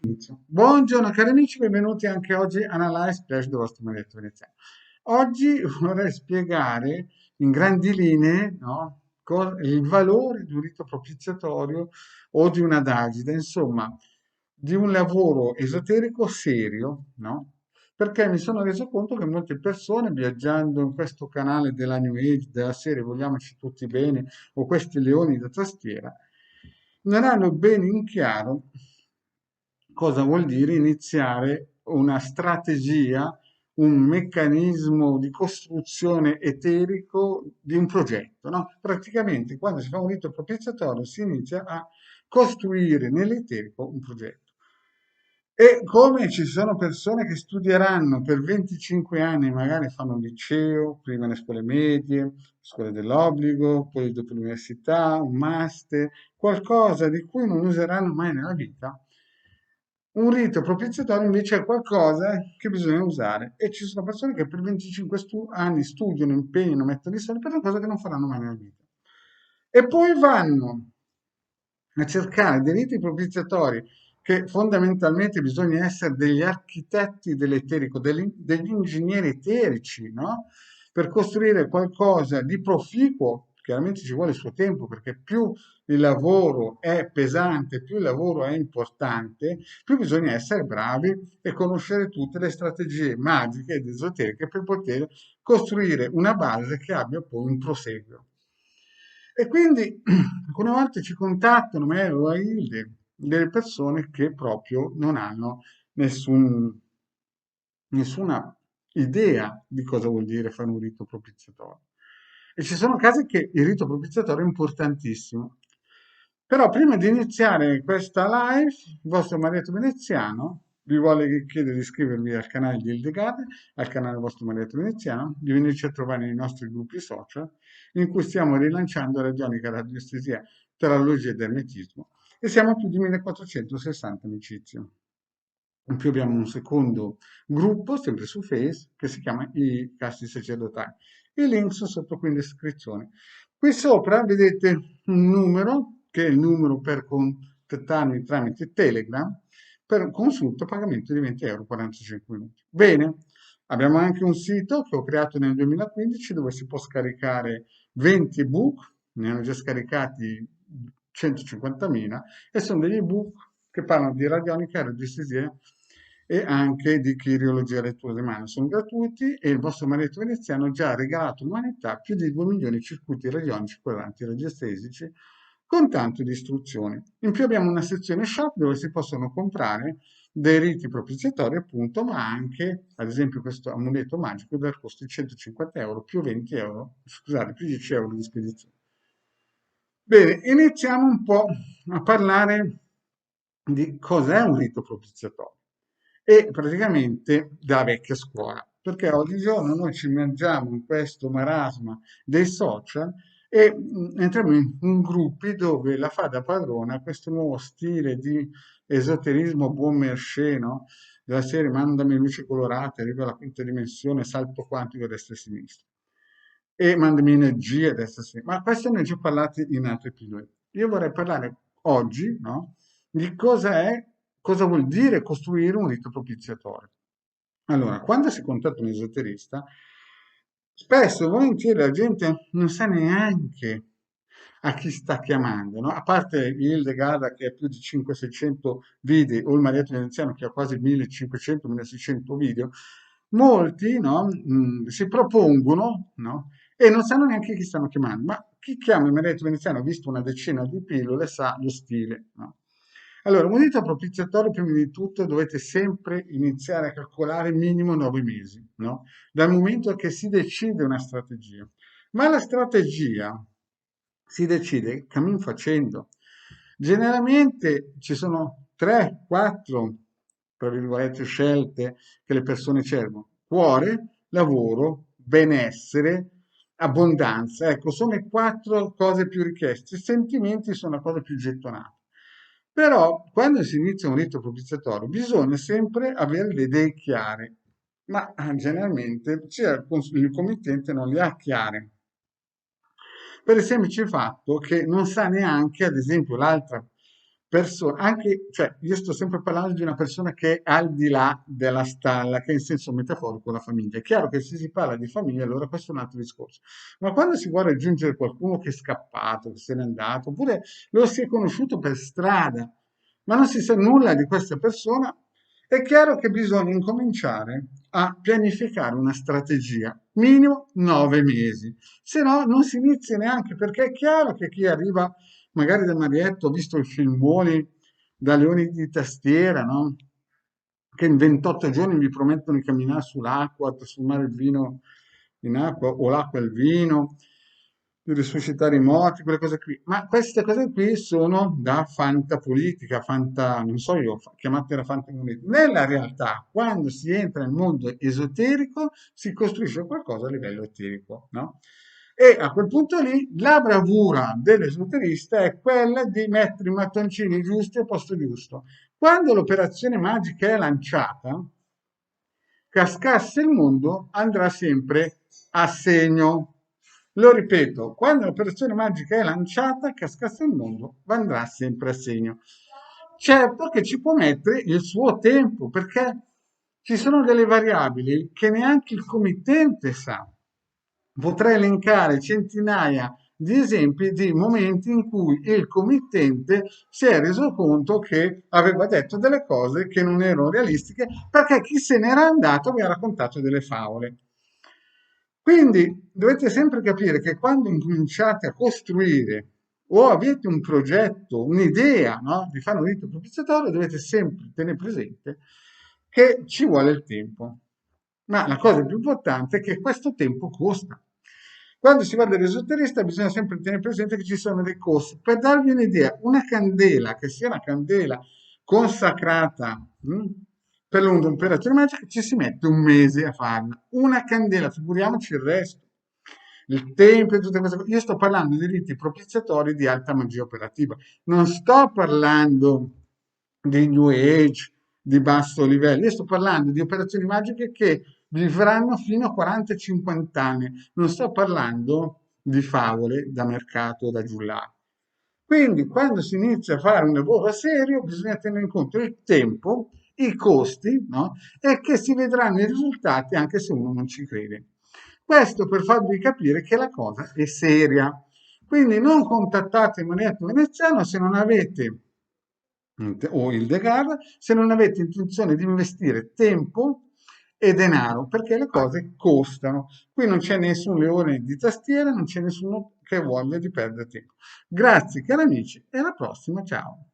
Inizio. Buongiorno cari amici, benvenuti anche oggi a Analyze Flash del vostro maledetto veneziano. Oggi vorrei spiegare in grandi linee, no, il valore di un rito propiziatorio o di una d'agita, insomma, di un lavoro esoterico serio, no? Perché mi sono reso conto che molte persone viaggiando in questo canale della New Age, della serie Vogliamoci tutti bene, o questi leoni da tastiera, non hanno bene in chiaro cosa vuol dire iniziare una strategia, un meccanismo di costruzione eterico di un progetto, no? Praticamente quando si fa un rito propiziatorio si inizia a costruire nell'eterico un progetto. E come ci sono persone che studieranno per 25 anni, magari fanno un liceo, prima le scuole medie, scuole dell'obbligo, poi dopo l'università, un master, qualcosa di cui non useranno mai nella vita. Un rito propiziatorio invece è qualcosa che bisogna usare e ci sono persone che per 25 anni studiano, impegnano, mettono i soldi per una cosa che non faranno mai nella vita. E poi vanno a cercare dei riti propiziatori che fondamentalmente bisogna essere degli architetti dell'eterico, degli ingegneri eterici, no? Per costruire qualcosa di proficuo. Chiaramente ci vuole il suo tempo perché più il lavoro è pesante, più il lavoro è importante, più bisogna essere bravi e conoscere tutte le strategie magiche ed esoteriche per poter costruire una base che abbia poi un proseguio. E quindi alcune volte ci contattano me o a Hilde delle persone che proprio non hanno nessun, nessuna idea di cosa vuol dire fare un rito propiziatorio. E ci sono casi che il rito propiziatorio è importantissimo. Però prima di iniziare questa live, il vostro marito veneziano vi vuole chiedere di iscrivervi al canale di Hildegard, al canale del vostro marito veneziano, di venirci a trovare nei nostri gruppi social, in cui stiamo rilanciando radionica, radiestesia, tarologia ed ermetismo, e siamo a più di 1460 amicizie. In più abbiamo un secondo gruppo, sempre su Face, che si chiama I Casti Sacerdotali. I link sono sotto qui in descrizione. Qui sopra vedete un numero, che è il numero per contattarmi tramite Telegram, per consulto a pagamento di 20 euro 45 minuti. Bene, abbiamo anche un sito che ho creato nel 2015 dove si può scaricare 20 ebook, ne hanno già scaricati 150.000 e sono degli ebook che parlano di radionica, radiestesia e anche di chirologia elettrosemana. Sono gratuiti e il vostro marito veneziano ha già regalato all'umanità più di 2 milioni di circuiti radionici, quadranti radiestesici con tanto di istruzioni. In più abbiamo una sezione shop dove si possono comprare dei riti propiziatori appunto, ma anche ad esempio questo amuleto magico dal costo di 150 euro più 20 euro, scusate, più 10 euro di spedizione. Bene, iniziamo un po' a parlare di cos'è un rito propiziatorio e praticamente della vecchia scuola, perché oggigiorno noi ci immergiamo in questo marasma dei social e entriamo in gruppi dove la fa da padrona questo nuovo stile di esoterismo buon mercé, no? Della serie mandami luci colorate, arrivo alla quinta dimensione, salto quantico a destra e a sinistra e mandami energia a destra e a sinistra. Ma questo ne ho già parlato in altri episodi. Io vorrei parlare oggi, no? Di cosa è, cosa vuol dire costruire un rito propiziatorio. Allora, quando si contatta un esoterista, spesso e volentieri la gente non sa neanche a chi sta chiamando, no? A parte Hildegard che ha più di 500-600 video, o il Marietto Veneziano che ha quasi 1500-1600 video, molti, no, si propongono, no, e non sanno neanche chi stanno chiamando, ma chi chiama il Marietto Veneziano, visto una decina di pillole, sa lo stile, no? Allora, un rito propiziatorio, prima di tutto, dovete sempre iniziare a calcolare minimo 9 mesi, no? Dal momento che si decide una strategia. Ma la strategia si decide cammin facendo. Generalmente ci sono 3, 4, tra virgolette, scelte che le persone cercano. Cuore, lavoro, benessere, abbondanza. Ecco, sono le 4 cose più richieste. I sentimenti sono la cosa più gettonata. Però quando si inizia un rito propiziatorio bisogna sempre avere le idee chiare, ma generalmente il committente non le ha chiare. Per il semplice fatto che non sa neanche, ad esempio, l'altra persona, anche, cioè, io sto sempre parlando di una persona che è al di là della stalla, che è in senso metaforico la famiglia. È chiaro che se si parla di famiglia, allora questo è un altro discorso. Ma quando si vuole raggiungere qualcuno che è scappato, che se n'è andato, oppure lo si è conosciuto per strada, ma non si sa nulla di questa persona, è chiaro che bisogna incominciare a pianificare una strategia, minimo 9 mesi, se no non si inizia neanche, perché è chiaro che chi arriva magari da Marietto, ho visto i filmoni da Leoni di Tastiera, no? Che in 28 giorni mi promettono di camminare sull'acqua, trasformare il vino in acqua o l'acqua il vino, di risuscitare i morti, quelle cose qui. Ma queste cose qui sono da fantapolitica, non so io, chiamatela fantapolitica. Nella realtà, quando si entra nel mondo esoterico, si costruisce qualcosa a livello eterico, no? E a quel punto lì la bravura dell'esoterista è quella di mettere i mattoncini giusti al posto giusto. Quando l'operazione magica è lanciata, cascasse il mondo andrà sempre a segno. Lo ripeto, quando l'operazione magica è lanciata, cascasse il mondo andrà sempre a segno. Certo che ci può mettere il suo tempo, perché ci sono delle variabili che neanche il committente sa. Potrei elencare centinaia di esempi di momenti in cui il committente si è reso conto che aveva detto delle cose che non erano realistiche perché chi se n'era andato mi ha raccontato delle favole. Quindi dovete sempre capire che quando incominciate a costruire o avete un progetto, un'idea, no, di fare un rito propiziatorio, dovete sempre tenere presente che ci vuole il tempo. Ma la cosa più importante è che questo tempo costa. Quando si va dall'esoterista bisogna sempre tenere presente che ci sono dei costi. Per darvi un'idea, una candela, che sia una candela consacrata per l'operazione magica, ci si mette un mese a farla. Una candela, figuriamoci il resto. Il tempo e tutte queste cose. Io sto parlando di riti propiziatori di alta magia operativa. Non sto parlando di New Age, di basso livello. Io sto parlando di operazioni magiche che vivranno fino a 40-50 anni. Non sto parlando di favole da mercato o da giullare. Quindi, quando si inizia a fare un lavoro serio, bisogna tenere in conto il tempo, i costi, no? E che si vedranno i risultati anche se uno non ci crede. Questo per farvi capire che la cosa è seria. Quindi non contattate il Maniaco Veneziano se non avete o il Degar se non avete intenzione di investire tempo e denaro, perché le cose costano. Qui non c'è nessun leone di tastiera, non c'è nessuno che voglia di perdere tempo. Grazie cari amici e alla prossima, ciao.